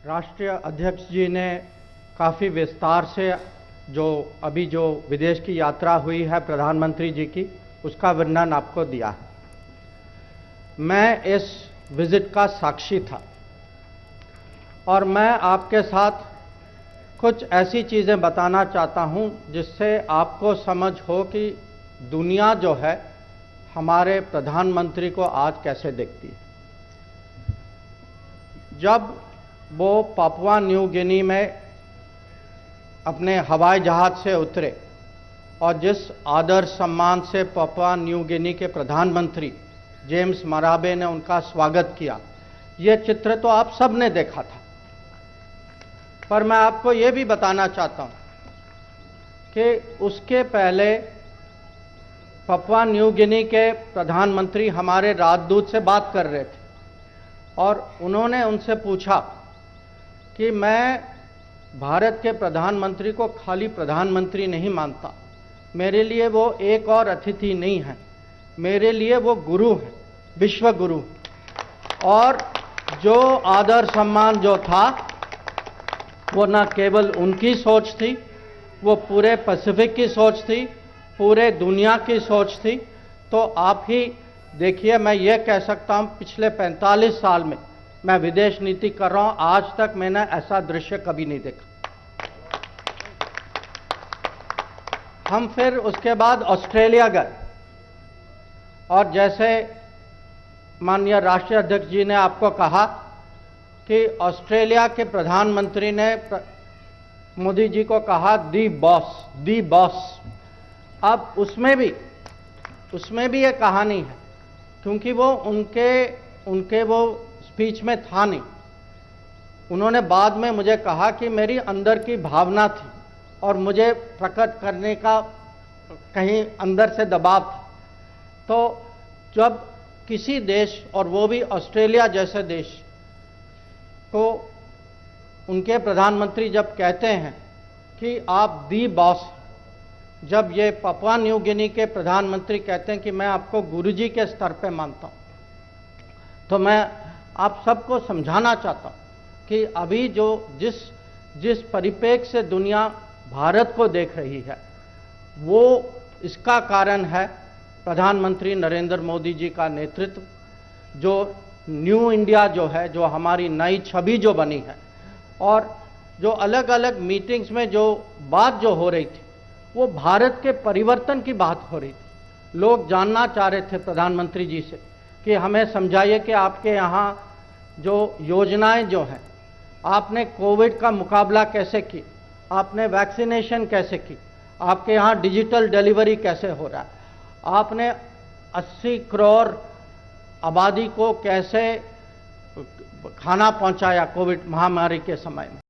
राष्ट्रीय अध्यक्ष जी ने काफ़ी विस्तार से जो विदेश की यात्रा हुई है प्रधानमंत्री जी की, उसका वर्णन आपको दिया है। मैं इस विजिट का साक्षी था और मैं आपके साथ कुछ ऐसी चीज़ें बताना चाहता हूं जिससे आपको समझ हो कि दुनिया जो है हमारे प्रधानमंत्री को आज कैसे देखती है। जब वो पापुआ न्यू गिनी में अपने हवाई जहाज से उतरे और जिस आदर सम्मान से पापुआ न्यू गिनी के प्रधानमंत्री जेम्स मराबे ने उनका स्वागत किया, ये चित्र तो आप सब ने देखा था। पर मैं आपको ये भी बताना चाहता हूं कि उसके पहले पापुआ न्यू गिनी के प्रधानमंत्री हमारे राजदूत से बात कर रहे थे और उन्होंने उनसे पूछा कि मैं भारत के प्रधानमंत्री को खाली प्रधानमंत्री नहीं मानता, मेरे लिए वो एक और अतिथि नहीं है, मेरे लिए वो गुरु है, विश्व गुरु। और जो आदर सम्मान जो था वो न केवल उनकी सोच थी, वो पूरे पैसिफिक की सोच थी, पूरे दुनिया की सोच थी। तो आप ही देखिए, मैं ये कह सकता हूँ पिछले 45 साल में मैं विदेश नीति कर रहा हूँ, आज तक मैंने ऐसा दृश्य कभी नहीं देखा। हम फिर उसके बाद ऑस्ट्रेलिया गए और जैसे माननीय राष्ट्रीय अध्यक्ष जी ने आपको कहा कि ऑस्ट्रेलिया के प्रधानमंत्री ने मोदी जी को कहा दी बॉस। अब उसमें भी एक कहानी है, क्योंकि वो उनके वो स्पीच में था नहीं। उन्होंने बाद में मुझे कहा कि मेरी अंदर की भावना थी और मुझे प्रकट करने का कहीं अंदर से दबाव था। तो जब किसी देश, और वो भी ऑस्ट्रेलिया जैसे देश को, उनके प्रधानमंत्री जब कहते हैं कि आप दी बॉस, जब ये पापुआ न्यू गिनी के प्रधानमंत्री कहते हैं कि मैं आपको गुरुजी के स्तर पे मानता हूं, तो मैं आप सबको समझाना चाहता हूं कि अभी जिस परिप्रेक्ष्य से दुनिया भारत को देख रही है, वो इसका कारण है प्रधानमंत्री नरेंद्र मोदी जी का नेतृत्व, जो न्यू इंडिया जो है, जो हमारी नई छवि जो बनी है, और जो अलग अलग मीटिंग्स में जो बात जो हो रही थी वो भारत के परिवर्तन की बात हो रही थी। लोग जानना चाह रहे थे प्रधानमंत्री जी से कि हमें समझाइए कि आपके यहाँ जो योजनाएं जो हैं, आपने कोविड का मुकाबला कैसे की, आपने वैक्सीनेशन कैसे की, आपके यहाँ डिजिटल डिलीवरी कैसे हो रहा है, आपने 80 करोड़ आबादी को कैसे खाना पहुंचाया कोविड महामारी के समय में।